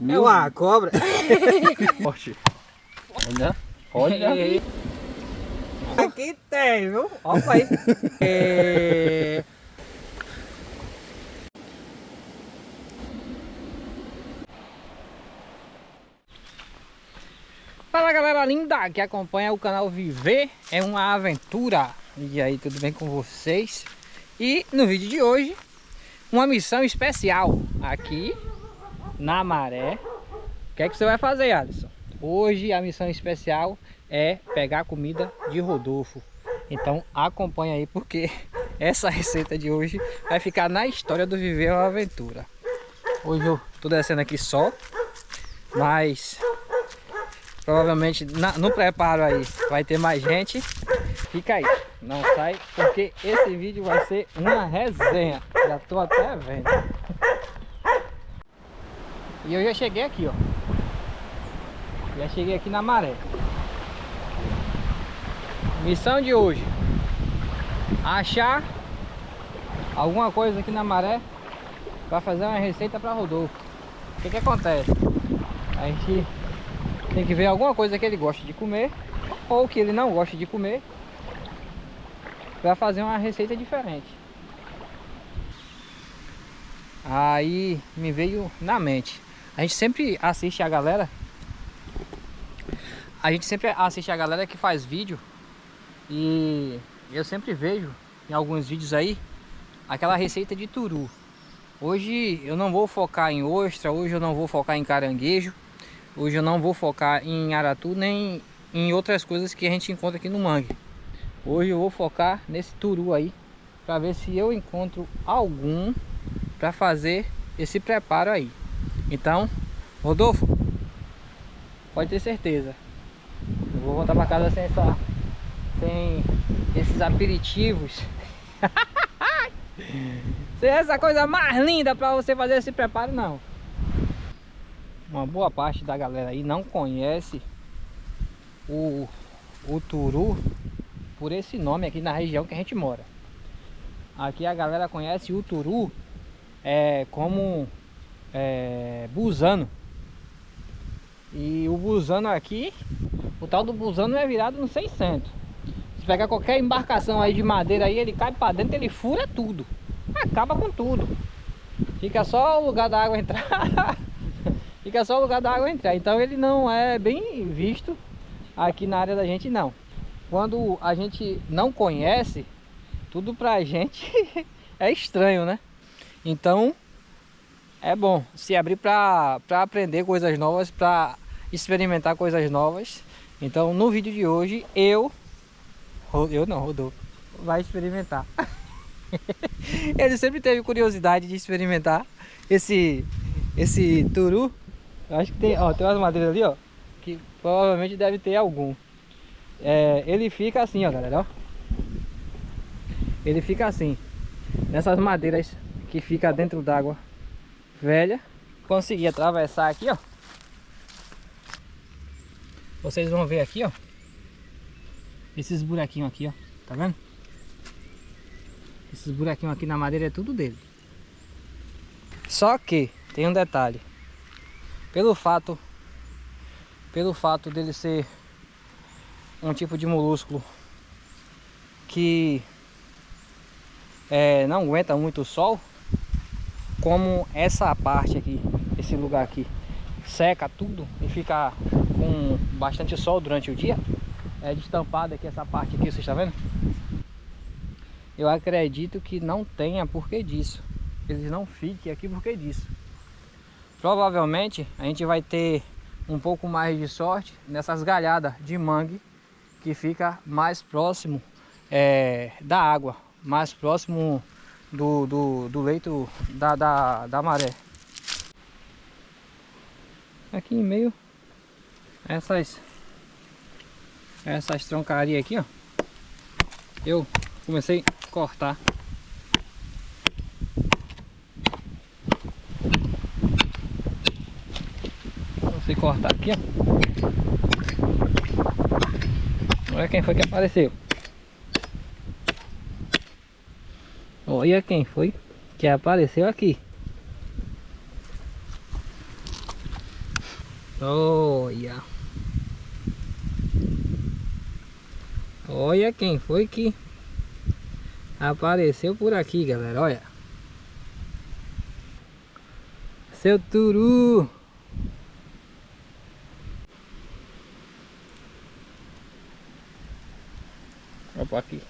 É uma cobra. Forte. Olha, olha. Aqui tem, viu? Olha aí. Fala galera linda que acompanha o canal Viver é uma Aventura. E aí, tudo bem com vocês? E no vídeo de hoje, uma missão especial aqui na Maré. O que é que você vai fazer, Alisson? Hoje a missão especial é pegar comida de Rodolfo. Então acompanha aí, porque essa receita de hoje vai ficar na história do Viver é uma Aventura. Hoje eu tô descendo aqui só, mas provavelmente no preparo aí vai ter mais gente. Fica aí, não sai, porque esse vídeo vai ser uma resenha. Já tô até vendo. E eu já cheguei aqui, ó. Já cheguei aqui na Maré. Missão de hoje: achar alguma coisa aqui na Maré para fazer uma receita para Rodolfo. O que que acontece? A gente tem que ver alguma coisa que ele gosta de comer ou que ele não gosta de comer para fazer uma receita diferente. Aí me veio na mente. A gente sempre assiste a galera. Que faz vídeo. E eu sempre vejo em alguns vídeos aí aquela receita de turu. Hoje eu não vou focar em ostra, hoje eu não vou focar em caranguejo, hoje eu não vou focar em aratu, nem em outras coisas que a gente encontra aqui no mangue. Hoje eu vou focar nesse turu aí, para ver se eu encontro algum para fazer esse preparo aí. Então, Rodolfo, pode ter certeza, eu vou voltar para casa sem esses aperitivos. Sem essa coisa mais linda para você fazer esse preparo, não. Uma boa parte da galera aí não conhece o turu por esse nome aqui na região que a gente mora. Aqui a galera conhece o turu como busano. E o busano aqui, o tal do busano é virado no 600. Se pegar qualquer embarcação aí de madeira aí, ele cai para dentro, ele fura tudo, acaba com tudo. Fica só o lugar da água entrar. Fica só o lugar da água entrar. Então ele não é bem visto aqui na área da gente, não. Quando a gente não conhece, tudo pra gente é estranho, né? Então é bom se abrir para aprender coisas novas, para experimentar coisas novas. Então no vídeo de hoje Rodolfo vai experimentar. Ele sempre teve curiosidade de experimentar esse turu. Eu acho que tem umas madeiras ali, ó, que provavelmente deve ter algum. Ele fica assim, ó, galera, ó. Ele fica assim, nessas madeiras que fica dentro d'água velha. Consegui atravessar aqui, ó. Vocês vão ver aqui, ó, esses buraquinhos aqui, ó, tá vendo? Esses buraquinhos aqui na madeira é tudo dele. Só que tem um detalhe. Pelo fato dele ser um tipo de molúsculo que não aguenta muito o sol, como essa parte aqui, esse lugar aqui seca tudo e fica com bastante sol durante o dia, é destampada aqui essa parte aqui, vocês estão vendo? Eu acredito que não tenha porquê disso. Eles não fiquem aqui porque disso. Provavelmente a gente vai ter um pouco mais de sorte nessas galhadas de mangue que fica mais próximo da água, mais próximo do leito da maré. Aqui em meio essas troncarias aqui, ó, eu comecei a cortar. Comecei a cortar aqui, ó. Olha quem foi que apareceu. Olha quem foi que apareceu aqui. Olha. Olha quem foi que apareceu por aqui, galera. Olha. Seu turu. Opa, aqui.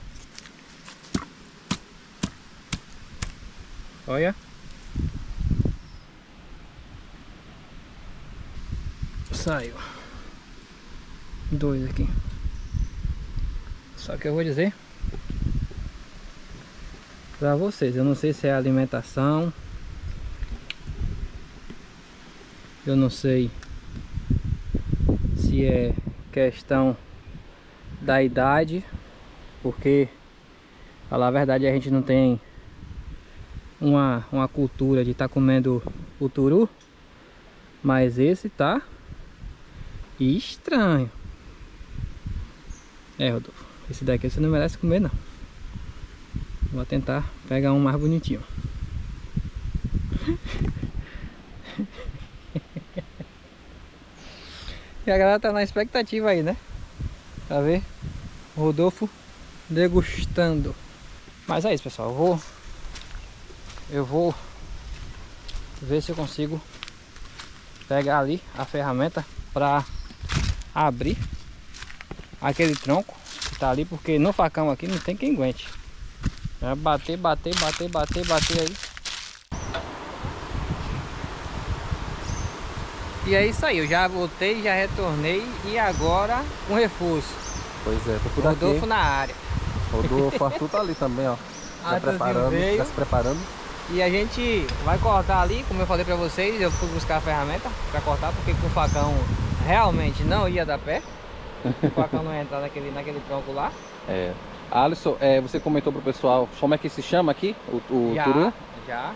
Olha. Saiu. 2 aqui. Só que eu vou dizer pra vocês, eu não sei se é alimentação, eu não sei se é questão da idade, porque, falar a verdade, a gente não tem uma cultura de estar comendo o turu, mas esse tá estranho. Rodolfo, esse daqui você não merece comer, não. Vou tentar pegar um mais bonitinho. E a galera tá na expectativa aí, né? Pra ver o Rodolfo degustando. Mas é isso, pessoal. Eu vou ver se eu consigo pegar ali a ferramenta pra abrir aquele tronco que tá ali, porque no facão aqui não tem quem aguente. Vai bater aí. E é isso aí, eu já voltei, já retornei e agora um reforço. Pois é, tô por Rodolfo aqui. na área. Rodolfo, Arthur tá ali também, ó. Já se preparando. E a gente vai cortar ali, como eu falei pra vocês, eu fui buscar a ferramenta pra cortar, porque com o facão realmente não ia dar pé. O facão não ia entrar naquele tronco lá. Alisson, você comentou pro pessoal como é que se chama aqui o turu? Já.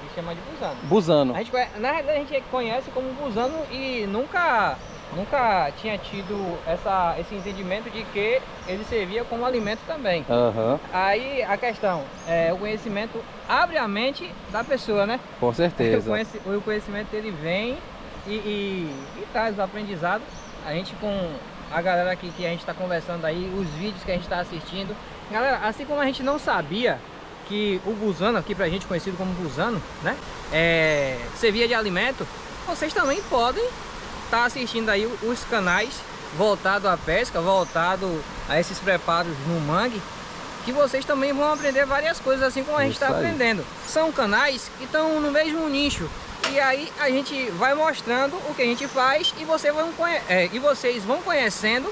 Se chama de busano. Busano. Na realidade a gente conhece como busano e nunca tinha tido esse entendimento de que ele servia como alimento também. Aí a questão o conhecimento abre a mente da pessoa, né? Com certeza. O conhecimento ele vem e traz o aprendizado. A gente, com a galera aqui que a gente está conversando aí, os vídeos que a gente está assistindo, galera, assim como a gente não sabia que o busano aqui, pra gente conhecido como busano, né, servia de alimento, vocês também podem estar assistindo aí os canais voltados à pesca, voltado a esses preparos no mangue, que vocês também vão aprender várias coisas, assim como a gente está aprendendo. São canais que estão no mesmo nicho. E aí a gente vai mostrando o que a gente faz e vocês vão conhecendo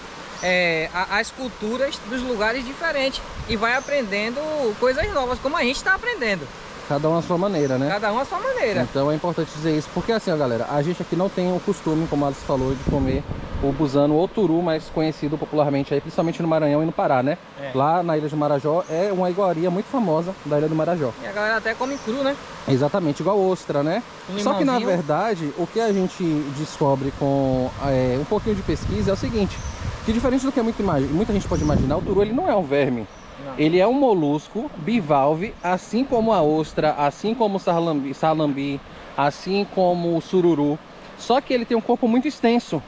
as culturas dos lugares diferentes e vai aprendendo coisas novas, como a gente está aprendendo. Cada um à sua maneira, né? Cada um à sua maneira. Então é importante dizer isso, porque assim, ó, galera, a gente aqui não tem o costume, como a Alice falou, de comer o busano ou turu, mais conhecido popularmente aí, principalmente no Maranhão e no Pará, né? Lá na Ilha do Marajó é uma iguaria muito famosa da Ilha do Marajó. E a galera até come cru, né? Exatamente, igual ostra, né? Só que na verdade, o que a gente descobre com um pouquinho de pesquisa é o seguinte, que diferente do que muita gente pode imaginar, o turu ele não é um verme. Não. Ele é um molusco bivalve, assim como a ostra, assim como o salambi, assim como o sururu. Só que ele tem um corpo muito extenso.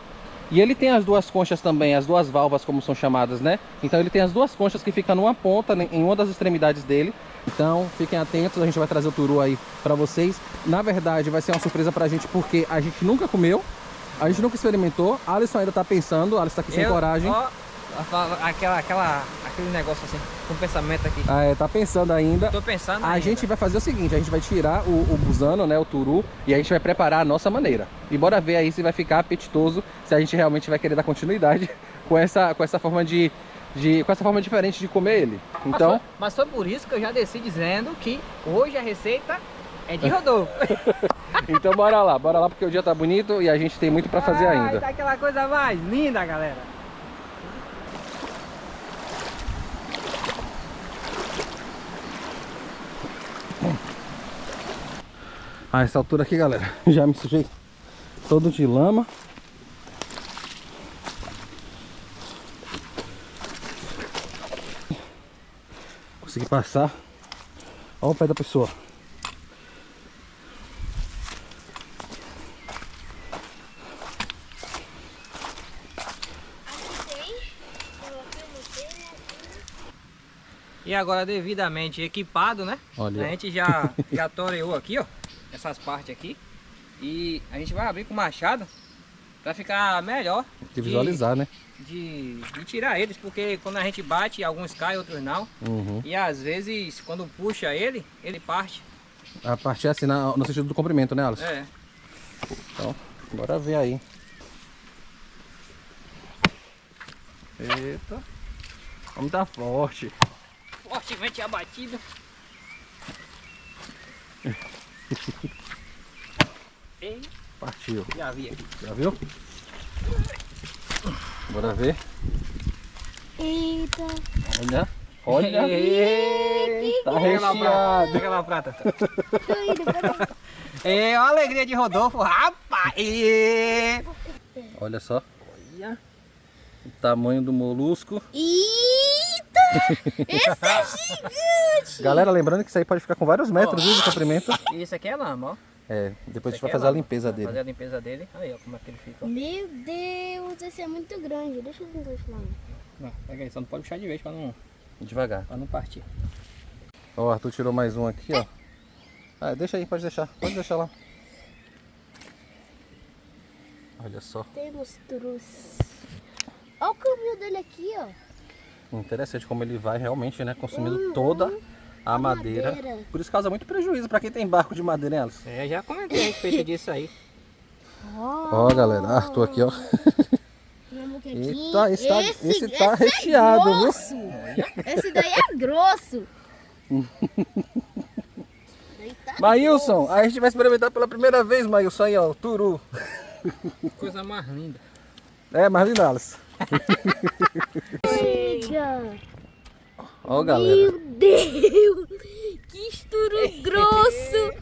E ele tem as duas conchas também, as duas valvas, como são chamadas, né? Então ele tem as duas conchas que ficam numa ponta, em uma das extremidades dele. Então fiquem atentos, a gente vai trazer o turu aí pra vocês. Na verdade vai ser uma surpresa pra gente, porque a gente nunca comeu, a gente nunca experimentou. A Alisson ainda tá pensando, a Alisson tá aqui sem coragem. Aquele negócio assim, com pensamento aqui. Tá pensando ainda. Tô pensando ainda. A gente vai fazer o seguinte, a gente vai tirar o busano, né, o turu, e a gente vai preparar a nossa maneira. E bora ver aí se vai ficar apetitoso, se a gente realmente vai querer dar continuidade com essa forma com essa forma diferente de comer ele. Então, mas foi por isso que eu já desci dizendo que hoje a receita é de Rodolfo. Então bora lá porque o dia tá bonito e a gente tem muito pra fazer ainda. Tá aquela coisa mais linda, galera. A essa altura aqui, galera, já me sujei todo de lama. Consegui passar. Olha o pé da pessoa. E agora devidamente equipado, né? Olha. A gente já toreou aqui, ó. Essas partes aqui. E a gente vai abrir com o machado pra ficar melhor. De visualizar, né? De tirar eles, porque quando a gente bate, alguns caem, outros não. Uhum. E às vezes, quando puxa ele parte. A parte é assim, no sentido do comprimento, né, Alisson? É. Então, bora ver aí. Eita. Vamos dar forte. Fortemente abatido. Ei, Partiu. já vi aqui. Já viu? Bora ver. Eita. Olha. Olha. Tá recheado. Pega lá a prata. Tô indo, peraí. É a alegria de Rodolfo, rapaz. Olha só. Olha. O tamanho do molusco. Eita! Esse é gigante! Galera, lembrando que isso aí pode ficar com vários metros viu, de comprimento. Isso aqui é lama, ó. É, depois a gente Isso vai aqui fazer é a lama. limpeza Vai dele. fazer a limpeza dele. Aí, ó, como é que ele fica. Ó. Meu Deus, esse é muito grande. Deixa eu tentar lá. Não, pega aí, só não pode puxar de vez pra Devagar. não partir. Ó, o Arthur tirou mais um aqui, ó. Ah, deixa aí, pode deixar. Pode deixar lá. Olha só. Temos trus. Olha o caminho dele aqui, ó. Interessante como ele vai realmente, né? Consumindo toda a madeira. madeira. Por isso causa muito prejuízo pra quem tem barco de madeira, né, Alisson? É, já comentei a respeito disso aí. Ó, galera, Arthur aqui, ó. Vamos aqui. Eita, esse tá recheado, viu? grosso. Esse daí é grosso. Daí tá Maílson, a gente vai experimentar pela primeira vez, Maílson, aí, ó, o turu. Coisa mais linda. É, mais lindo, Alisson. Chega. Ó, galera. Meu Deus. Que estouro grosso.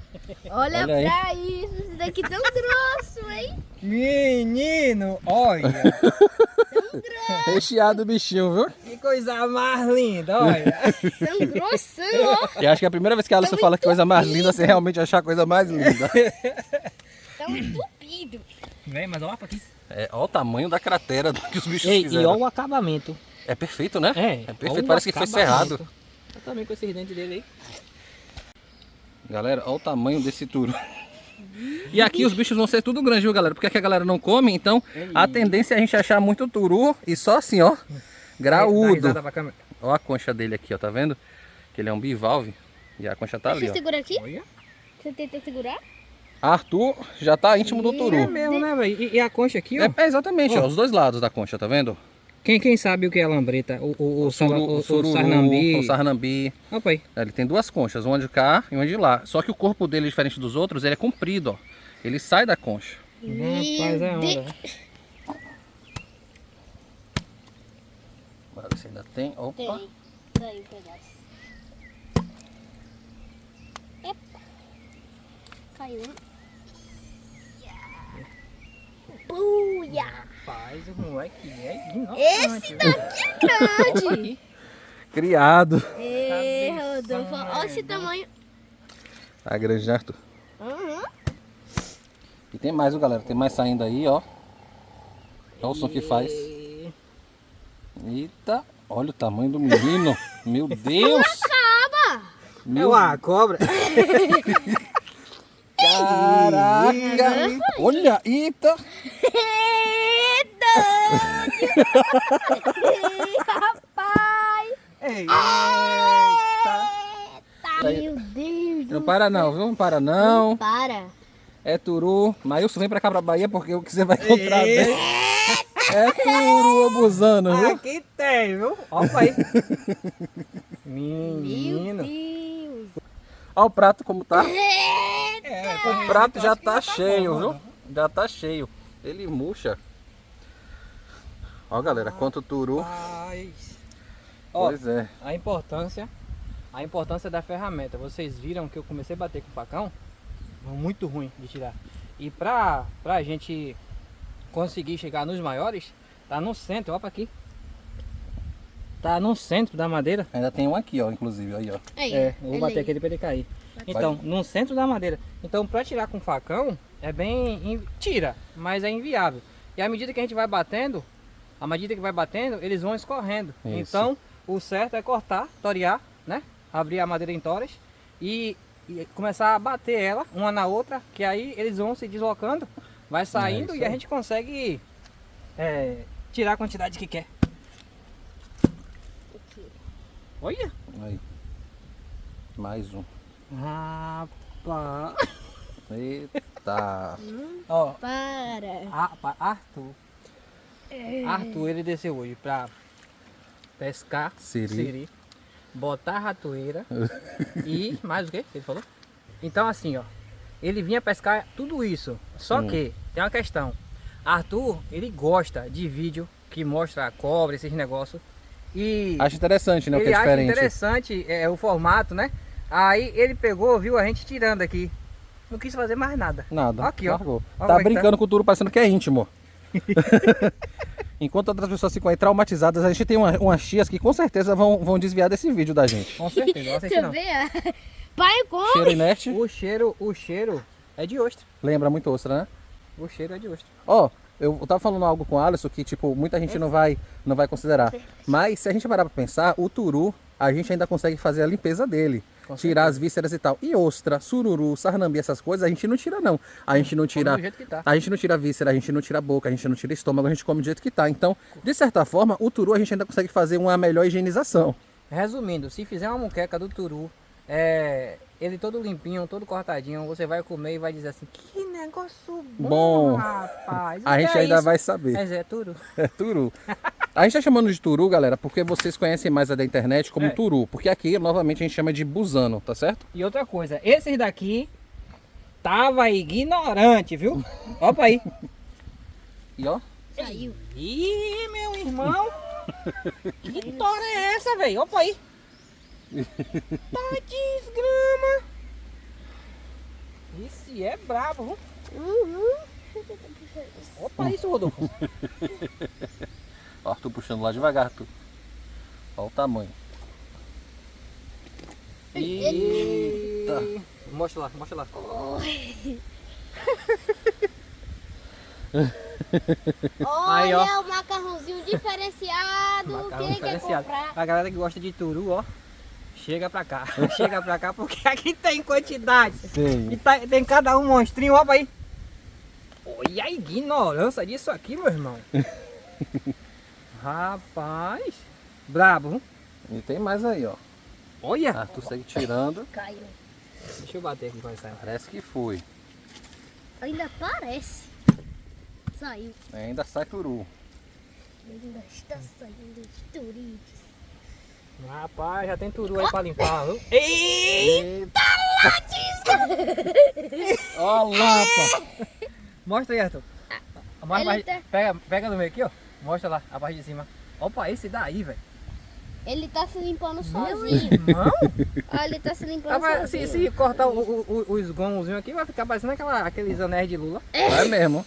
Olha Olha aí. pra isso. Esse daqui é tão grosso, hein? Menino, olha. Recheado o bichinho, viu? Que coisa mais linda, olha. Tão grossão, ó. E acho que é a primeira vez que a Alisson fala que coisa mais linda, você realmente achar a coisa mais linda. Tão entupido. Vem, mas olha pra aqui. É, ó o tamanho da cratera que os bichos Ei, fizeram. e olha o acabamento. É perfeito, né? É, perfeito, olha o parece que foi acabamento. cerrado. Eu também com esses dentes dele aí. Galera, olha o tamanho desse turu. E aqui os bichos vão ser tudo grande, viu, galera? Porque aqui a galera não come, então a tendência é a gente achar muito turu e só assim, ó, Dá graúdo. risada pra câmera. Ó a concha dele aqui, ó, tá vendo? Que ele é um bivalve e a concha tá Deixa ali, eu ó. segurar aqui. Olha. Você tenta segurar? Arthur já tá íntimo do É turu. mesmo, né, velho? E a concha aqui, ó. É exatamente, ó, os dois lados da concha, tá vendo? Quem sabe o que é lambreta? O sururu, sarnambi. o sarnambi. Opa aí. Ele tem duas conchas, uma de cá e uma de lá. Só que o corpo dele, diferente dos outros, ele é comprido, ó. Ele sai da concha. Rapaz, é onda. Né? Bora ver se ainda tem. Opa. Tem. Daí um pedaço. Epa. Caiu. Buia. Rapaz, o moleque é Esse ignorante. daqui é grande. Criado. Ê, Rodolfo. Olha esse tamanho. Tá grande, né, Arthur? Uhum. E tem mais, viu, galera? Tem mais saindo aí, ó. Olha o som que faz. Eita. Olha o tamanho do menino. Meu Deus. Acaba. É Meu uma cobra. Caraca. Olha, eita. Eita. Rapaz. Eita. Meu Deus do Não para não, viu? Não para não. Para. É turu. Maílson, vem pra cá pra Bahia porque o que você vai encontrar bem é turu abusando, viu? Aqui tem, viu? Opa aí. Meu Menino. Deus. Olha o prato como tá. É, O prato já tá cheio, viu? Já tá cheio. Ele murcha. Ó, galera, quanto turu. Rapaz. Ó, Pois é. a importância da ferramenta. Vocês viram que eu comecei a bater com o facão? Muito ruim de tirar. E pra gente conseguir chegar nos maiores, tá no centro, ó pra aqui. Tá no centro da madeira. Ainda tem um aqui, ó, inclusive, aí, ó. Aí, É, eu vou ele bater aí. aquele pra ele cair. Então, no centro da madeira. Então, pra tirar com facão, é bem... Tira, mas é inviável. E à medida que a gente vai batendo, eles vão escorrendo. Isso. Então, o certo é cortar, torear né? Abrir a madeira em toras e começar a bater ela uma na outra, que aí eles vão se deslocando, vai saindo isso e a aí. gente consegue tirar a quantidade que quer. Aqui. Olha! Aí. Mais um. Rapaz! Eita. Ó, Para. Arthur, ele desceu hoje pra pescar Siri. botar ratoeira e mais o que ele falou? Então assim, ó, ele vinha pescar tudo isso, só que tem uma questão. Arthur, ele gosta de vídeo que mostra a cobra, esses negócios, e Acho interessante, né? O que ele é acha diferente. interessante o formato, né? Aí ele pegou, viu a gente tirando aqui, não quis fazer mais nada. Nada, Aqui, ó. largou. Ó, Tá como é que brincando com o Turu, parecendo que é íntimo. Enquanto outras pessoas ficam aí traumatizadas, a gente tem umas tias que com certeza vão desviar desse vídeo da gente. Com certeza, não assiste Você não. vê? Pai, como? Cheiro inerte, O cheiro é de ostra. lembra muito ostra, né? O cheiro é de ostra. Ó, eu tava falando algo com o Alisson que, tipo, muita gente não vai considerar. Mas se a gente parar pra pensar, o turu, a gente ainda consegue fazer a limpeza dele. Com Tirar certeza. as vísceras e tal. E ostra, sururu, sarnambi, essas coisas, a gente não tira não. A gente não tira... do jeito que tá. A gente não tira víscera, a gente não tira boca, a gente não tira estômago, a gente come do jeito que tá. Então, de certa forma, o turu a gente ainda consegue fazer uma melhor higienização. Resumindo, se fizer uma muqueca do turu, ele todo limpinho, todo cortadinho, você vai comer e vai dizer assim, que negócio bom, Bom. rapaz. A O que gente é ainda isso? vai saber. Mas é turu. É turu. A gente tá chamando de turu, galera, porque vocês conhecem mais a da internet como É. turu. Porque aqui, novamente, a gente chama de busano, tá certo? E outra coisa, esses daqui tava ignorante, viu? Opa aí. E ó, Saiu. Ih, meu irmão. Que tora é essa, velho? Opa aí. Tá desgrama. Esse é brabo, viu? Uhum. Opa isso, Rodolfo. ó, Arthur puxando lá devagar, Arthur. Olha o tamanho. Eita. Mostra lá, mostra lá. Aí, ó. Olha o macarrãozinho diferenciado. Macarrão Quem quer diferenciado. comprar? A galera que gosta de turu, ó, chega pra cá. Chega pra cá porque aqui tem quantidade. Sim. E tem cada um monstrinho, ó aí. Olha a ignorância disso aqui, meu irmão. Rapaz. Brabo, viu? E tem mais aí, ó. Olha. Arthur segue tirando. Caiu. Deixa eu bater aqui com essa. Parece que foi. Ainda parece. Saiu. Ainda sai turu. Ainda está saindo de turistas. Rapaz, já tem turu aí pra limpar, viu? Eita! Ó, lapa. Mostra aí, Arthur. Ele tá- Pega no meio aqui, ó. Mostra lá, a parte de cima. Opa, esse daí, velho. Ele tá se limpando Meu sozinho. irmão. Olha, ele tá se limpando Rapaz, sozinho. se cortar os gomos aqui, vai ficar parecendo aqueles anéis de Lula. Vai mesmo.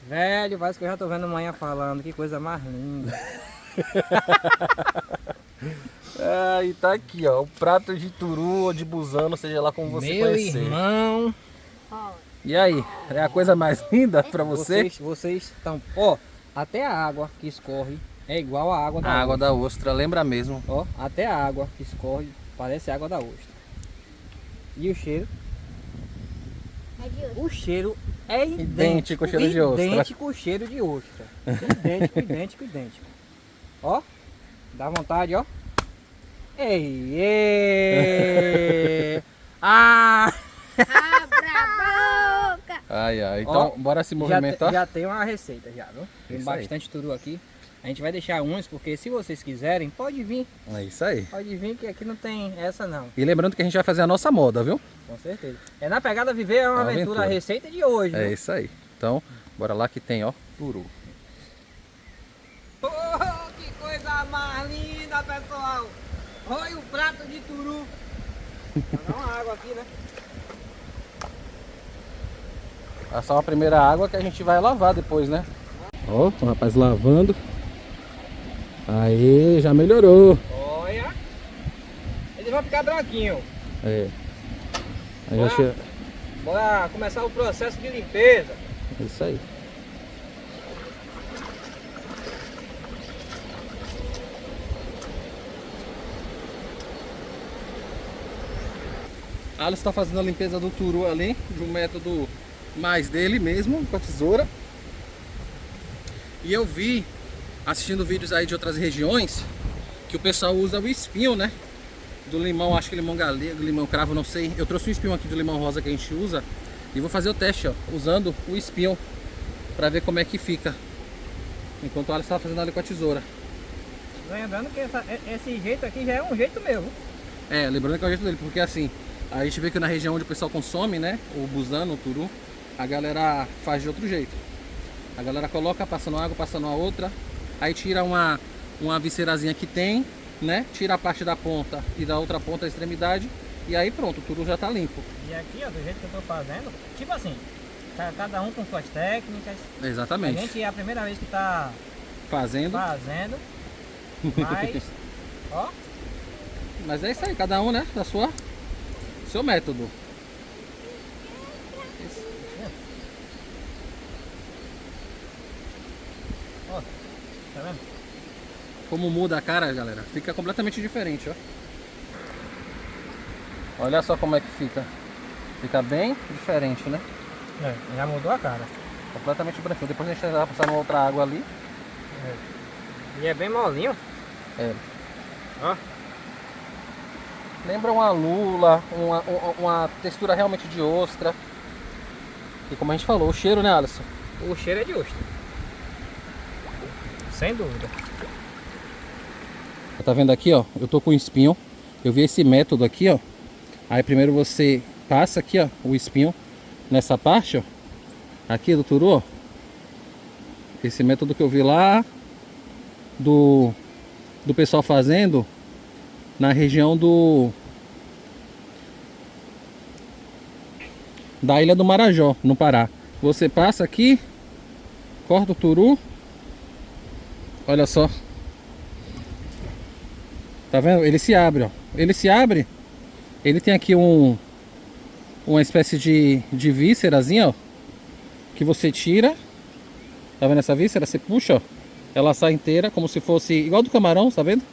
Velho, parece que eu já tô vendo manhã falando. Que coisa mais linda. E tá aqui, ó. O prato de turu ou de busano, seja lá como você Meu conhecer. irmão. Ó, E aí, é a coisa mais linda pra você? Vocês estão... Ó, até a água que escorre é igual a água da A água ostra. da ostra, lembra mesmo. Ó, até a água que escorre parece a água da ostra. E o cheiro? é de hoje. O cheiro é Idêntico ao cheiro de ostra. Idêntico ao cheiro de ostra. Idêntico, idêntico, idêntico. Ó, dá vontade, ó. Ei, ei. Ah! Abra a boca! Ai, ai. Então, Ó, bora se movimentar. Já tem uma receita já, viu? Tem Isso aí. bastante turu aqui. A gente vai deixar uns, porque se vocês quiserem, pode vir. É isso aí. Pode vir que aqui não tem essa não. E lembrando que a gente vai fazer a nossa moda, viu? Com certeza. É na pegada viver é uma Uma aventura. aventura. A receita de hoje, É viu? isso aí. Então, bora lá que tem, ó, turu. Oh, que coisa mais linda, pessoal! Olha o prato de turu. Vou dar uma água aqui, né? Passar uma primeira água que a gente vai lavar depois, né? Ó, o rapaz lavando. Aí, já melhorou. Olha. Eles vão ficar branquinhos. É. Aí Bora. já che... Bora começar o processo de limpeza. É isso aí. Alisson está fazendo a limpeza do turu ali, de um método mais dele mesmo, com a tesoura. E eu vi, assistindo vídeos aí de outras regiões, que o pessoal usa o espinho, né? Do limão, acho que limão galego, limão cravo, não sei. Eu trouxe um espinho aqui do limão rosa que a gente usa. E vou fazer o teste, ó, usando o espinho, pra ver como é que fica. Enquanto o Alisson está fazendo ali com a tesoura. Lembrando que esse jeito aqui já é um jeito meu. É, lembrando que é o jeito dele, porque assim, a gente vê que na região onde o pessoal consome, né, o busano, o turu, a galera faz de outro jeito. A galera coloca, passa numa água, passa numa outra, aí tira uma viscerazinha que tem, né, tira a parte da ponta e da outra ponta, a extremidade, e aí pronto, o turu já tá limpo. E aqui, ó, do jeito que eu tô fazendo, tipo assim, cada um com suas técnicas. Exatamente. A gente é a primeira vez que tá fazendo, mas, ó. Mas é isso aí, cada um, né, da seu método. Ó, tá vendo? Como muda a cara, galera, fica completamente diferente, ó. Olha só como é que fica. Fica bem diferente, né? É, já mudou a cara. Completamente branquinho. Depois a gente vai passar numa outra água ali. É. E é bem molinho. É. Ó. Lembra uma lula, uma textura realmente de ostra. E como a gente falou, o cheiro, né, Alisson? O cheiro é de ostra. Sem dúvida. Tá vendo aqui, ó? Eu tô com o espinho. Eu vi esse método aqui, ó. Aí primeiro você passa aqui, ó, o espinho nessa parte, ó. Aqui do turu, ó. Esse método que eu vi lá do pessoal fazendo na região da Ilha do Marajó, no Pará. Você passa aqui, corta o turu. Olha só. Tá vendo? Ele se abre, ó. Ele se abre. Ele tem aqui uma espécie de víscerazinha, ó, que você tira. Tá vendo essa víscera? Você puxa, ó. Ela sai inteira, como se fosse igual do camarão, tá vendo?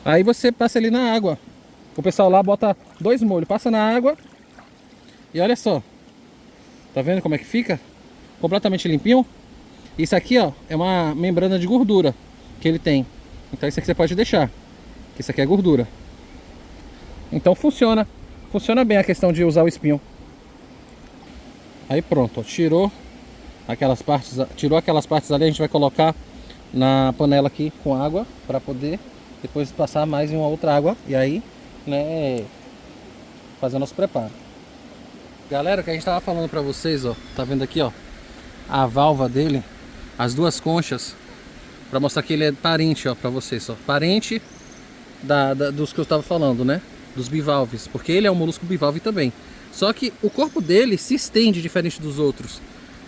Aí você passa ali na água. O pessoal lá bota 2 molhos, passa na água. E olha só. Tá vendo como é que fica? Completamente limpinho. Isso aqui, ó, é uma membrana de gordura que ele tem. Então isso aqui você pode deixar, que isso aqui é gordura. Então funciona bem a questão de usar o espinho. Aí pronto, ó, tirou aquelas partes ali, a gente vai colocar na panela aqui com água para poder depois passar mais em uma outra água e aí, né, fazer o nosso preparo. Galera, o que a gente tava falando para vocês, ó, tá vendo aqui, ó, a válvula dele, as 2 conchas, para mostrar que ele é parente, ó, para vocês, ó, parente dos que eu estava falando, né? Dos bivalves, porque ele é um molusco bivalve também. Só que o corpo dele se estende diferente dos outros.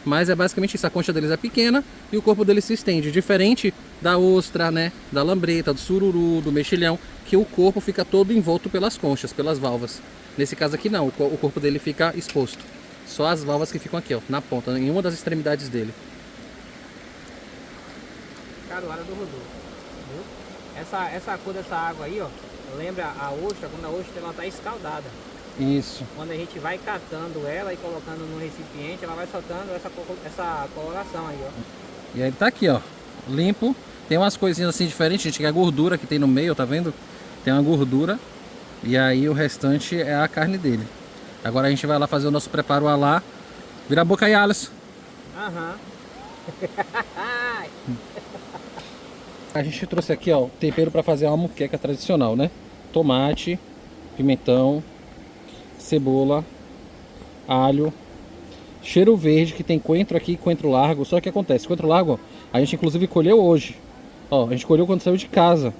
Mas é basicamente isso, a concha deles é pequena e o corpo dele se estende, diferente da ostra, né, da lambreta, do sururu, do mexilhão, que o corpo fica todo envolto pelas conchas, pelas valvas. Nesse caso aqui não, o corpo dele fica exposto. Só as valvas que ficam aqui, ó, na ponta, em uma das extremidades dele. Caruara do Rodolfo, viu? Essa cor dessa água aí, ó, lembra a ostra, quando a ostra ela tá escaldada. Isso. Quando a gente vai catando ela e colocando no recipiente, ela vai soltando essa coloração aí, ó. E aí tá aqui, ó, limpo. Tem umas coisinhas assim diferentes, gente, que é a gordura que tem no meio, tá vendo? Tem uma gordura. E aí o restante é a carne dele. Agora a gente vai lá fazer o nosso preparo lá. Vira a boca aí, Alisson. Aham. A gente trouxe aqui, ó, tempero para fazer uma moqueca tradicional, né? Tomate, pimentão, cebola, alho, cheiro verde, que tem coentro aqui, coentro largo. Só que acontece, coentro largo, ó, a gente inclusive colheu hoje. Ó, a gente colheu quando saiu de casa.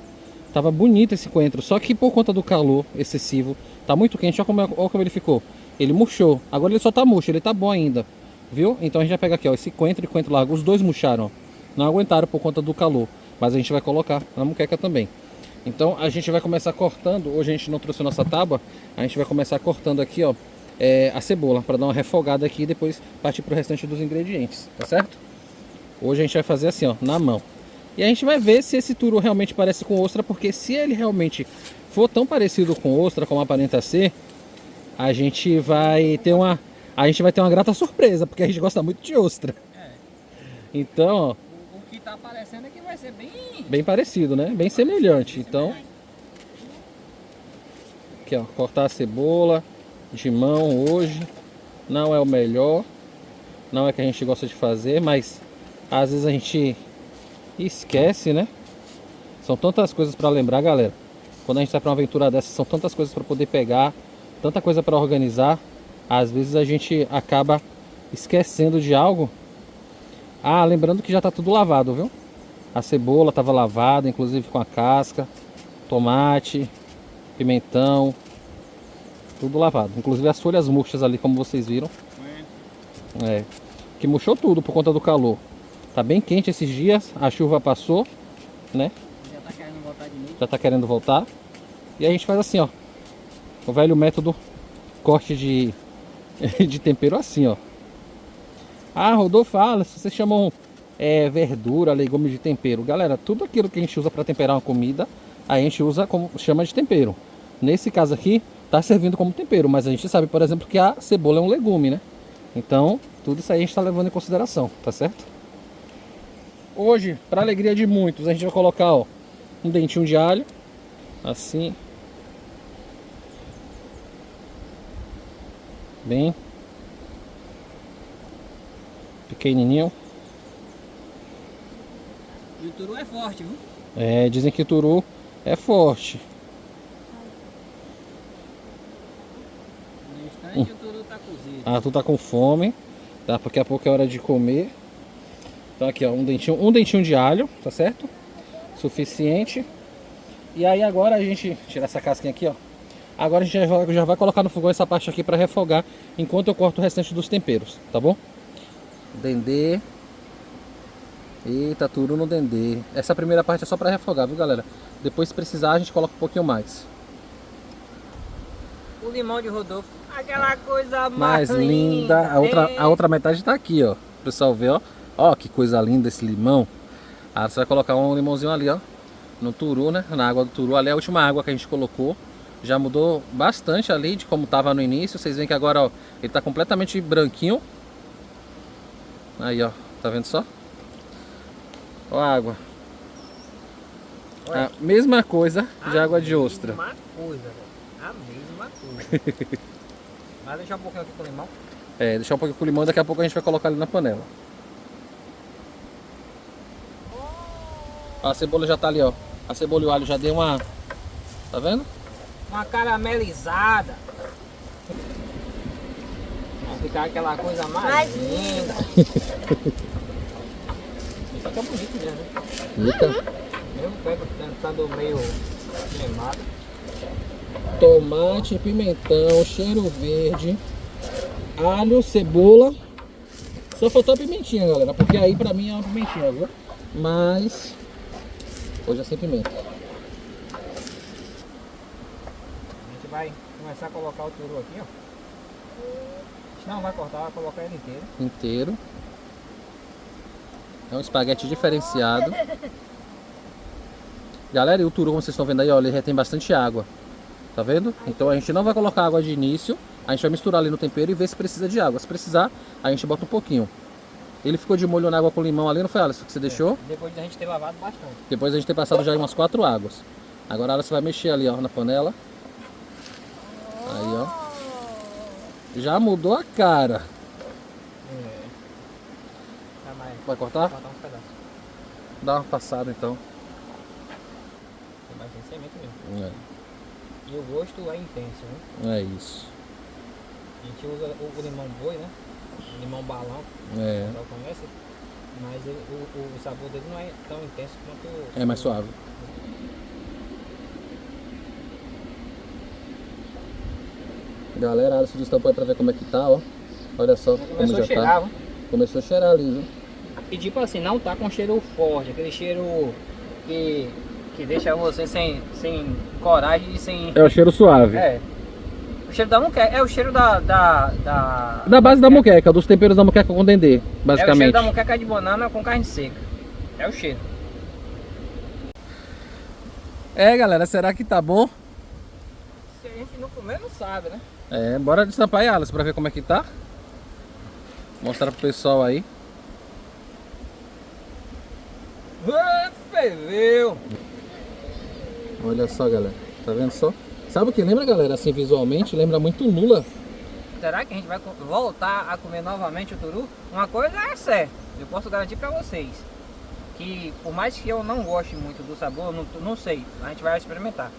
Tava bonito esse coentro, só que por conta do calor excessivo, tá muito quente, ó como ele ficou. Ele murchou, agora ele só tá murcho, ele tá bom ainda, viu? Então a gente vai pegar aqui, ó, esse coentro e coentro largo, os dois murcharam, ó. Não aguentaram por conta do calor, mas a gente vai colocar na moqueca também. Então a gente vai começar cortando, hoje a gente não trouxe a nossa tábua, a gente vai começar cortando aqui, ó, a cebola, para dar uma refogada aqui e depois partir pro restante dos ingredientes, tá certo? Hoje a gente vai fazer assim, ó, na mão. E a gente vai ver se esse turu realmente parece com ostra, porque se ele realmente for tão parecido com ostra como aparenta ser, a gente vai ter uma grata surpresa, porque a gente gosta muito de ostra. Então, ó, O que tá aparecendo aqui vai ser bem parecido, né? Bem semelhante. Então, aqui ó, cortar a cebola de mão hoje não é o melhor, não é o que a gente gosta de fazer, mas às vezes a gente esquece, né? São tantas coisas para lembrar, galera. Quando a gente sai para uma aventura dessa, são tantas coisas para poder pegar, tanta coisa para organizar. Às vezes a gente acaba esquecendo de algo. Ah, lembrando que já tá tudo lavado, viu? A cebola estava lavada, inclusive com a casca, tomate, pimentão, tudo lavado. Inclusive as folhas murchas ali, como vocês viram. Que murchou tudo por conta do calor. Tá bem quente esses dias, a chuva passou, né? Já tá querendo voltar de novo. Já tá querendo voltar. E a gente faz assim, ó. O velho método corte de tempero assim, ó. Ah, Rodolfo fala, se vocês chamam verdura, legume de tempero. Galera, tudo aquilo que a gente usa para temperar uma comida, a gente usa como chama de tempero. Nesse caso aqui, tá servindo como tempero, mas a gente sabe, por exemplo, que a cebola é um legume, né? Então, tudo isso aí a gente tá levando em consideração, tá certo? Hoje, para alegria de muitos, a gente vai colocar, ó, um dentinho de alho, assim. Bem pequenininho. E o turu é forte, viu? Dizem que o turu é forte. No instante o turu tá cozido. Ah, tu tá com fome, tá? Porque a pouco é hora de comer. Então aqui, ó, um dentinho de alho, tá certo? Suficiente. E aí agora a gente tira essa casquinha aqui, ó. Agora a gente já vai colocar no fogão essa parte aqui para refogar, enquanto eu corto o restante dos temperos, tá bom? Dendê. Eita, turu no dendê. Essa primeira parte é só para refogar, viu, galera? Depois, se precisar, a gente coloca um pouquinho mais. O limão de Rodolfo, aquela coisa Mais linda. A outra metade tá aqui, ó. O pessoal vê, ó. Ó, que coisa linda esse limão. Aí você vai colocar um limãozinho ali, ó. No turu, né? Na água do turu. Ali é a última água que a gente colocou. Já mudou bastante ali de como tava no início. Vocês veem que agora, ó, ele tá completamente branquinho. Aí, ó. Tá vendo só? Ó a água. A mesma coisa de água de ostra. A mesma coisa, velho. A mesma coisa. Vai deixar um pouquinho aqui com o limão. Deixar um pouquinho com o limão e daqui a pouco a gente vai colocar ali na panela. A cebola já tá ali, ó. A cebola e o alho já deu uma... Tá vendo? Uma caramelizada. Vai ficar aquela coisa mais linda. Isso aqui é bonito mesmo, né? Fica. Mesmo pego tentando meio queimado. Tomate, pimentão, cheiro verde, alho, cebola. Só faltou a pimentinha, galera, porque aí pra mim é uma pimentinha, viu? Mas hoje é sem pimenta. A gente vai começar a colocar o turu aqui, ó. Não vai cortar, vai colocar ele inteiro. Inteiro. É um espaguete diferenciado. Galera, e o turu, como vocês estão vendo aí, ó, ele retém bastante água. Tá vendo? Então a gente não vai colocar água de início. A gente vai misturar ali no tempero e ver se precisa de água. Se precisar, a gente bota um pouquinho. Ele ficou de molho na água com limão ali, não foi, Alisson, que você deixou? Depois da gente ter lavado bastante. Depois a gente ter passado já umas 4 águas. Agora a Alisson vai mexer ali, ó, na panela. Aí, ó. Já mudou a cara. Vai cortar? Cortar uns pedaços. Dá uma passada então. Mas sem semente mesmo. E o gosto é intenso, né? É isso. A gente usa o limão boi, né? O limão balão. O pessoal conhece. Mas o sabor dele não é tão intenso quanto... É mais suave. Galera, a Alisson destampou aí pra ver como é que tá, ó. Olha só como Começou já a cheirar, tá. Começou a cheirar ali, viu? E tipo assim, não tá com cheiro forte, aquele cheiro que deixa você sem coragem e sem... É o cheiro suave. O cheiro da moqueca, é o cheiro da base da moqueca, dos temperos da moqueca com dendê, É o basicamente. cheiro da moqueca de banana com carne seca. É o cheiro. Galera, será que tá bom? Se a gente não comer, não sabe, né? Bora destampar aí, Alice, pra ver como é que tá. Mostrar pro pessoal aí. Ferveu! Olha só, galera. Tá vendo só? Sabe o que lembra, galera? Assim, visualmente, lembra muito lula. Será que a gente vai voltar a comer novamente o turu? Uma coisa é certa, eu posso garantir pra vocês. Que por mais que eu não goste muito do sabor, não sei, a gente vai experimentar.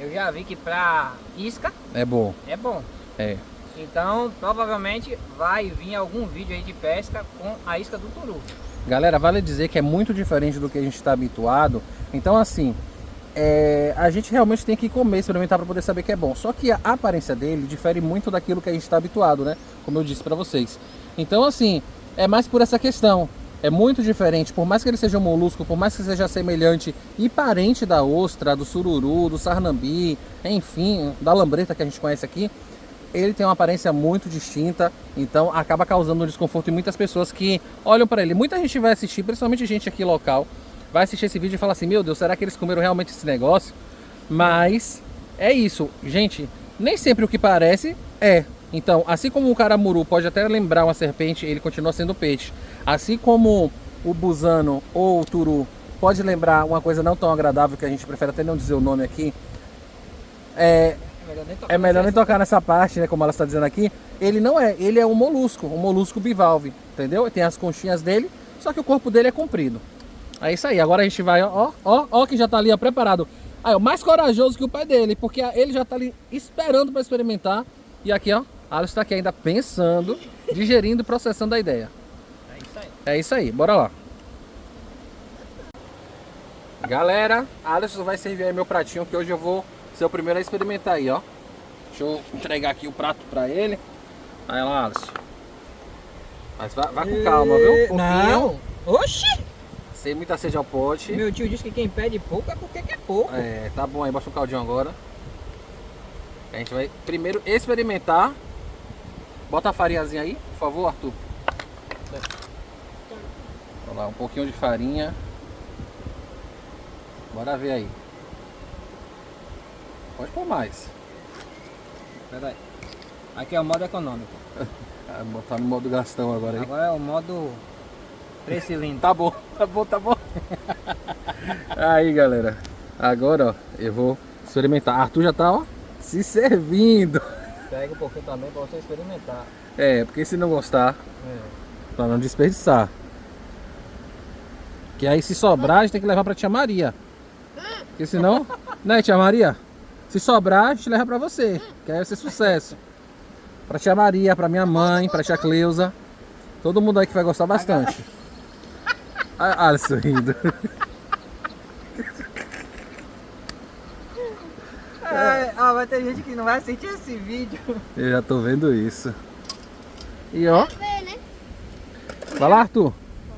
Eu já vi que pra isca É bom. é bom. É. Então provavelmente vai vir algum vídeo aí de pesca com a isca do turu. Galera, vale dizer que é muito diferente do que a gente está habituado. Então assim, a gente realmente tem que comer, experimentar para poder saber que é bom. Só que a aparência dele difere muito daquilo que a gente está habituado, né? Como eu disse para vocês. Então assim, é mais por essa questão. É muito diferente, por mais que ele seja um molusco, por mais que seja semelhante e parente da ostra, do sururu, do sarnambi, enfim, da lambreta que a gente conhece aqui, ele tem uma aparência muito distinta, então acaba causando um desconforto em muitas pessoas que olham para ele. Muita gente vai assistir, principalmente gente aqui local, vai assistir esse vídeo e fala assim, meu Deus, será que eles comeram realmente esse negócio? Mas é isso, gente, nem sempre o que parece é. Então, assim como o caramuru pode até lembrar uma serpente, ele continua sendo peixe. Assim como o busano ou o turu pode lembrar uma coisa não tão agradável, que a gente prefere até não dizer o nome aqui, é melhor nem tocar nessa parte, né, como ela está dizendo aqui. Ele não é, ele é um molusco bivalve, entendeu? Tem as conchinhas dele, só que o corpo dele é comprido. É isso aí, agora a gente vai, ó que já tá ali, ó, preparado. Aí, ó, mais corajoso que o pai dele, porque ele já tá ali esperando para experimentar. E aqui, ó, Alisson está aqui ainda pensando, digerindo e processando a ideia. É isso aí. É isso aí, bora lá. Galera, Alisson vai servir aí meu pratinho, que hoje eu vou ser o primeiro a experimentar aí, ó. Deixa eu entregar aqui o prato pra ele. Aí lá, Alisson. Mas vai com calma, viu? Não! Oxi! Sem muita sede ao pote. Meu tio disse que quem pede pouco é porque quer pouco. É, tá bom aí, bota um caldinho agora. A gente vai primeiro experimentar. Bota a farinhazinha aí, por favor, Arthur. Vamos lá, um pouquinho de farinha. Bora ver aí. Pode pôr mais. Pera aí. Aqui é o modo econômico. Vai botar no modo gastão agora aí. Agora é o modo 3 cilindros. Tá bom, tá bom, tá bom. Aí, galera. Agora, ó, eu vou experimentar. Arthur já tá, ó, se servindo. Pega um pouquinho também pra você experimentar. É, porque se não gostar, pra não desperdiçar. Que aí se sobrar, a gente tem que levar pra tia Maria. Porque senão, né, tia Maria? Se sobrar, a gente leva pra você. Que aí vai ser sucesso. Pra tia Maria, pra minha mãe, pra tia Cleusa. Todo mundo aí que vai gostar bastante. Ah, Alisson rindo. Vai ter gente que não vai assistir esse vídeo. Eu já tô vendo isso. E ó. Ver, né? Vai lá, Arthur.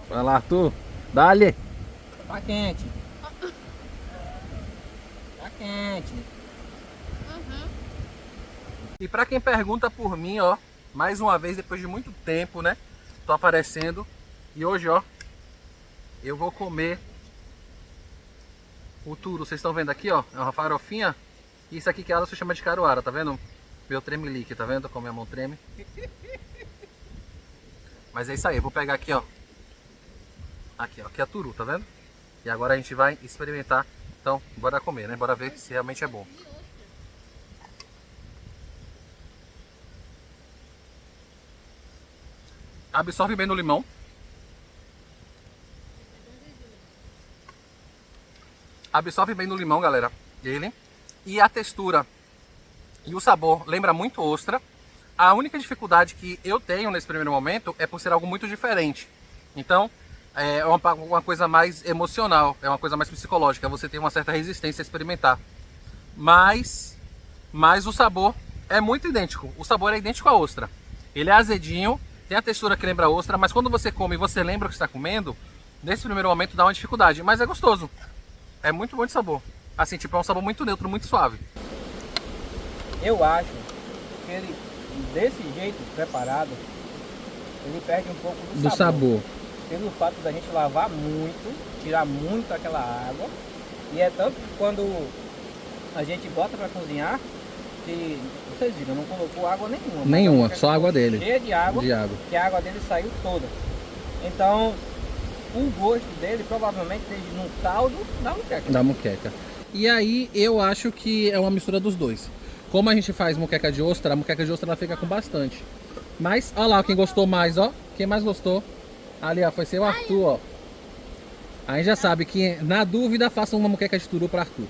Vai lá, Arthur. Dá-lhe. Tá quente. Tá quente. E pra quem pergunta por mim, ó, mais uma vez, depois de muito tempo, né? Tô aparecendo. E hoje, ó, eu vou comer o turu. Vocês estão vendo aqui, ó? É uma farofinha. Isso aqui que ela se chama de caruara, tá vendo? Meu tremelique, tá vendo como minha mão treme? Mas é isso aí, eu vou pegar aqui, ó. Aqui, ó, aqui é a turu, tá vendo? E agora a gente vai experimentar. Então, bora comer, né? Bora ver se realmente é bom. Absorve bem no limão. Absorve bem no limão, galera. Ele. E a textura e o sabor lembra muito ostra. A única dificuldade que eu tenho nesse primeiro momento é por ser algo muito diferente. Então, é uma coisa mais emocional, é uma coisa mais psicológica. Você tem uma certa resistência a experimentar. Mas o sabor é muito idêntico. O sabor é idêntico à ostra. Ele é azedinho, tem a textura que lembra a ostra, mas quando você come e você lembra o que está comendo, nesse primeiro momento dá uma dificuldade. Mas é gostoso. É muito bom de sabor. Assim, tipo, é um sabor muito neutro, muito suave. Eu acho que ele, desse jeito preparado, ele perde um pouco do sabor. Pelo fato da gente lavar muito, tirar muito aquela água. E é tanto que quando a gente bota para cozinhar, que vocês viram, não colocou água nenhuma. Nenhuma, só a água dele. Cheia de água, De água. que a água dele saiu toda. Então, o gosto dele provavelmente esteja no caldo da muqueca. Da muqueca. E aí eu acho que é uma mistura dos dois. Como a gente faz muqueca de ostra, a muqueca de ostra ela fica com bastante. Mas, olha lá, quem gostou mais, ó. Quem mais gostou? Ali, ó, foi seu Arthur, ó. Aí já sabe que, na dúvida, faça uma muqueca de turu para Arthur.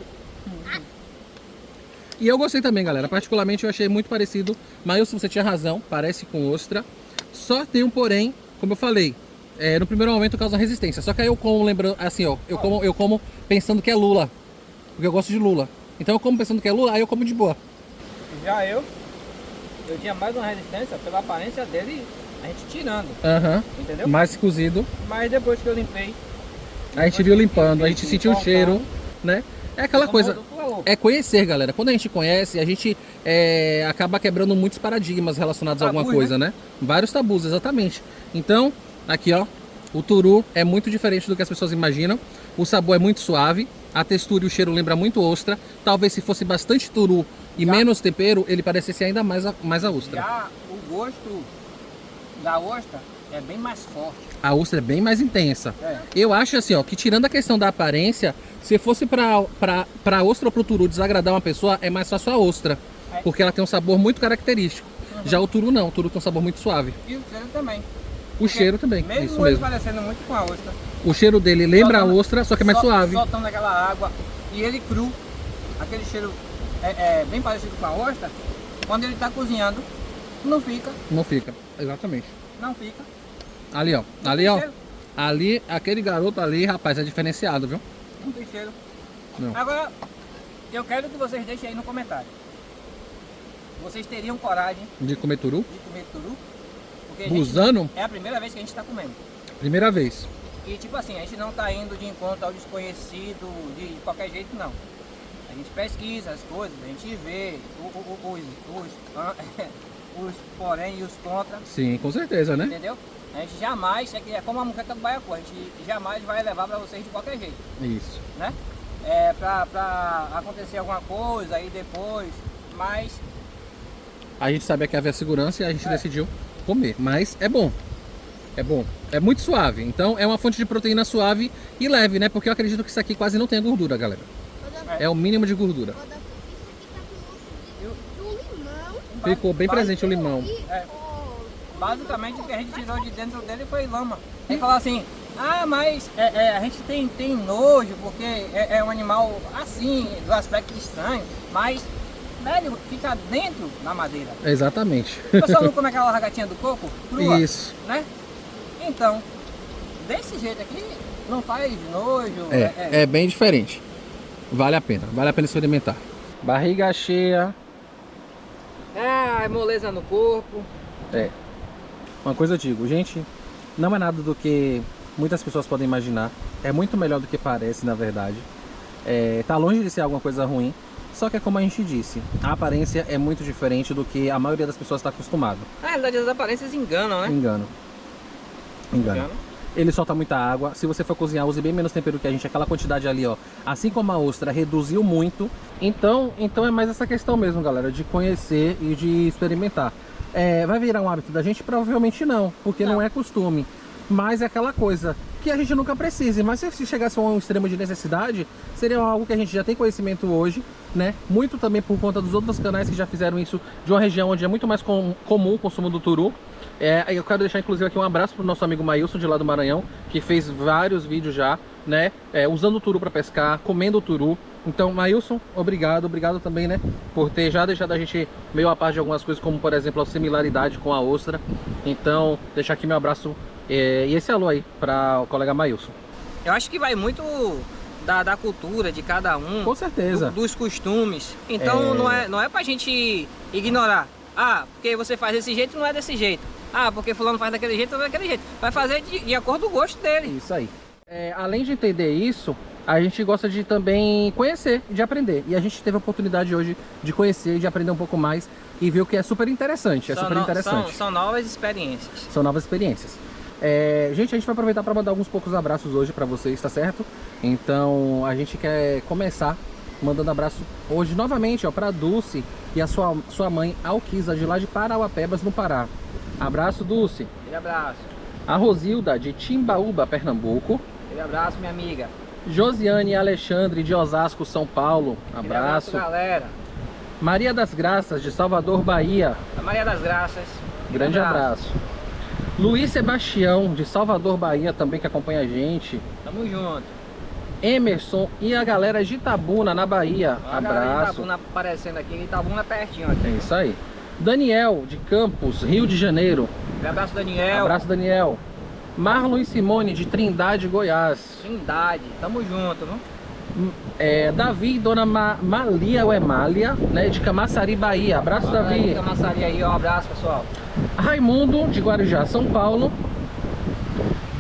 E eu gostei também, galera. Particularmente eu achei muito parecido. Mas você tinha razão, parece com ostra. Só tem um porém, como eu falei, no primeiro momento causa resistência. Só que aí eu como lembrando, assim, ó, eu como pensando que é lula. Porque eu gosto de lula. Então eu como pensando que é lula, aí eu como de boa. Já eu tinha mais uma resistência pela aparência dele, a gente tirando, Aham. entendeu? Mais cozido. Mas depois que eu limpei, A gente viu limpando, a gente sentiu o cheiro, né? É aquela coisa, falou. é conhecer, galera. Quando a gente conhece, a gente acaba quebrando muitos paradigmas relacionados a alguma Tabus, coisa, né? Vários tabus, exatamente. Então, aqui ó, o turu é muito diferente do que as pessoas imaginam. O sabor é muito suave, a textura e o cheiro lembra muito ostra. Talvez se fosse bastante turu e menos tempero, ele parecesse ainda mais a ostra. Já o gosto da ostra é bem mais forte. A ostra é bem mais intensa. É. Eu acho assim, ó, que tirando a questão da aparência, se fosse pra ostra ou pro turu desagradar uma pessoa, é mais fácil a ostra. É. Porque ela tem um sabor muito característico. Já o turu não, o turu tem um sabor muito suave. E o cheiro também. O cheiro também, Mesmo isso ele mesmo. parecendo muito com a ostra. O cheiro dele lembra a Soltando- ostra, só que é mais suave. Soltando aquela água. E ele cru, aquele cheiro bem parecido com a ostra. Quando ele está cozinhando, não fica. Não fica, exatamente. Não fica. Ali ó, Não ali tem ó. cheiro. Ali, aquele garoto ali, rapaz, é diferenciado, viu? Não tem cheiro. Não. Agora, eu quero que vocês deixem aí no comentário. Vocês teriam coragem De comer turu? de comer turu? Porque a gente- Busano, é a primeira vez que a gente está comendo. primeira vez. E tipo assim, a gente não está indo de encontro ao desconhecido de qualquer jeito, não. A gente pesquisa as coisas, a gente vê os porém e os contra, Sim, com certeza, né? entendeu? A gente jamais, é como a muqueca do baiacu, a gente jamais vai levar para vocês de qualquer jeito, Isso. né? Pra acontecer alguma coisa aí depois, mas A gente sabia que havia segurança e a gente decidiu comer. Mas é bom. É bom. É muito suave. Então é uma fonte de proteína suave e leve, né? Porque eu acredito que isso aqui quase não tem gordura, galera. É o mínimo de gordura. Do limão. Ficou bem presente o limão. basicamente o que a gente tirou de dentro dele foi lama. Ele falou assim, mas a gente tem nojo porque é um animal assim, do aspecto estranho, mas velho, fica dentro da madeira. Exatamente. O pessoal não come aquela ragatinha do coco crua, Isso. né? Então, desse jeito aqui, não faz nojo. É bem diferente. Vale a pena experimentar. Barriga cheia. Moleza no corpo. Uma coisa eu digo, gente, não é nada do que muitas pessoas podem imaginar. É muito melhor do que parece, na verdade. Tá longe de ser alguma coisa ruim. Só que é como a gente disse, a aparência é muito diferente do que a maioria das pessoas está acostumado. Na realidade, as aparências enganam, né? Engano. Ele solta muita água. Se você for cozinhar, use bem menos tempero que a gente. Aquela quantidade ali, ó. Assim como a ostra reduziu muito. Então é mais essa questão mesmo, galera. De conhecer e de experimentar. Vai virar um hábito da gente? Provavelmente não. Porque não é costume. Mas é aquela coisa que a gente nunca precise. Mas se chegasse a um extremo de necessidade, seria algo que a gente já tem conhecimento hoje, né? Muito também por conta dos outros canais que já fizeram isso de uma região onde é muito mais comum o consumo do turu. Eu quero deixar inclusive aqui um abraço pro nosso amigo Maílson de lá do Maranhão, que fez vários vídeos já, né? Usando o turu para pescar, comendo o turu. Então, Maílson, obrigado também, né? Por ter já deixado a gente meio a par de algumas coisas, como por exemplo a similaridade com a ostra. Então, deixar aqui meu abraço e esse alô aí para o colega Maílson. Eu acho que vai muito da cultura de cada um. Com certeza. Dos costumes. Então não é pra gente ignorar. Porque você faz desse jeito, não é desse jeito. Porque fulano faz daquele jeito, não é daquele jeito. Vai fazer de acordo com o gosto dele. Isso aí. Além de entender isso, a gente gosta de também conhecer, de aprender. E a gente teve a oportunidade hoje de conhecer, de aprender um pouco mais e ver o que é super interessante. São novas experiências. São novas experiências. Gente, a gente vai aproveitar para mandar alguns poucos abraços hoje para vocês, tá certo? Então a gente quer começar mandando abraço hoje novamente, ó, pra Dulce e a sua mãe Alquisa, de lá de Parauapebas, no Pará. Abraço, Dulce. Aquele abraço. A Rosilda, de Timbaúba, Pernambuco. Aquele abraço, minha amiga. Josiane e Alexandre, de Osasco, São Paulo. Aquele Abraço. galera. Maria das Graças, de Salvador, Bahia. A Maria das Graças. Grande abraço. Luiz Sebastião, de Salvador, Bahia, também que acompanha a gente. Tamo junto. Emerson e a galera de Itabuna, na Bahia. Olha a galera de Abraço. Itabuna aparecendo aqui. Itabuna pertinho aqui. É isso aí. Daniel, de Campos, Rio de Janeiro. Um abraço, Daniel. Abraço, Daniel. Marlon e Simone, de Trindade, Goiás. Trindade. Tamo junto, viu? Davi e Dona Malia, ou Emália, né, de Camaçari, Bahia. Abraço, Davi. Camaçari aí, ó. Abraço, pessoal. Raimundo, de Guarujá, São Paulo.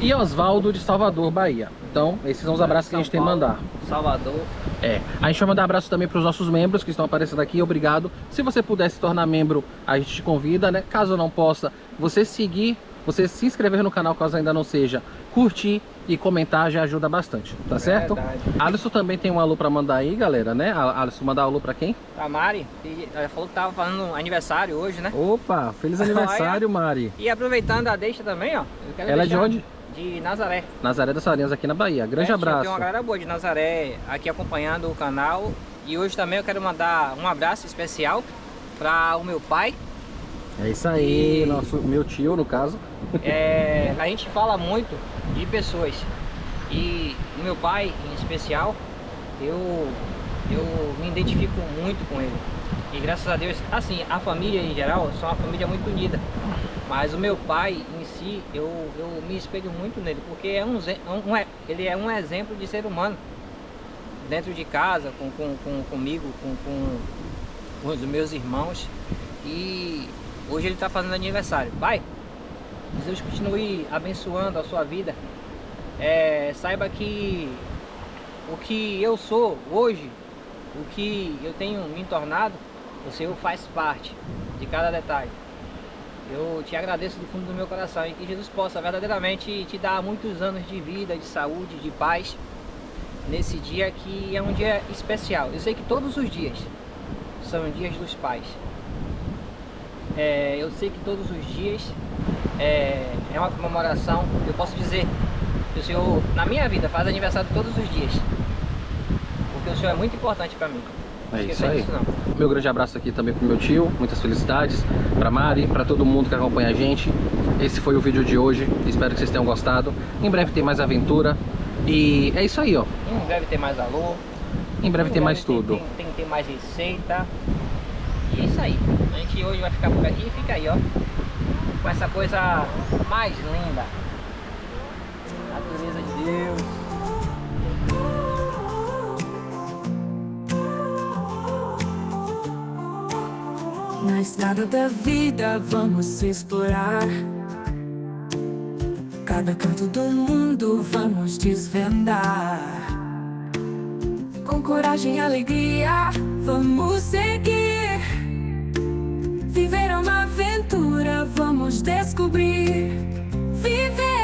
E Osvaldo, de Salvador, Bahia. Então, esses são os abraços que a gente tem que mandar. Salvador. A gente vai mandar abraço também para os nossos membros que estão aparecendo aqui. Obrigado. Se você puder se tornar membro, a gente te convida, né? Caso não possa, você seguir, você se inscrever no canal caso ainda não seja, curtir e comentar já ajuda bastante, tá certo? Verdade. Alisson também tem um alô para mandar aí, galera, né? Alisson, mandar alô para quem? A Mari, que ela falou que tava fazendo aniversário hoje, né? Opa, feliz aniversário, Mari. E aproveitando a deixa também, ó. Eu quero Ela é de deixar onde? De Nazaré. Nazaré das Farinhas, aqui na Bahia. Grande abraço. Tem uma galera boa de Nazaré aqui acompanhando o canal. E hoje também eu quero mandar um abraço especial para o meu pai. É isso aí, meu tio, no caso. A gente fala muito de pessoas. E o meu pai, em especial, eu me identifico muito com ele. E graças a Deus, assim, a família em geral, são uma família muito unida. Mas o meu pai em si, eu me espelho muito nele, porque ele é um exemplo de ser humano. Dentro de casa, comigo, com os meus irmãos. E hoje ele está fazendo aniversário. Pai, Deus continue abençoando a sua vida. Saiba que o que eu sou hoje, o que eu tenho me tornado, o Senhor faz parte de cada detalhe. Eu te agradeço do fundo do meu coração e que Jesus possa verdadeiramente te dar muitos anos de vida, de saúde, de paz nesse dia que é um dia especial. Eu sei que todos os dias são dias dos pais. Eu sei que todos os dias é uma comemoração. Eu posso dizer que o Senhor, na minha vida, faz aniversário todos os dias, porque o Senhor é muito importante para mim. É isso aí. Meu grande abraço aqui também pro meu tio, muitas felicidades, pra Mari, pra todo mundo que acompanha a gente. Esse foi o vídeo de hoje, espero que vocês tenham gostado. Em breve tem mais aventura e é isso aí, ó. Em breve tem mais alô. Em breve tem mais tudo. Tem que ter mais receita. E é isso aí. A gente hoje vai ficar por aqui e fica aí, ó, com essa coisa mais linda. Natureza de Deus. Na estrada da vida vamos explorar cada canto do mundo, vamos desvendar. Com coragem e alegria vamos seguir, viver uma aventura, vamos descobrir, viver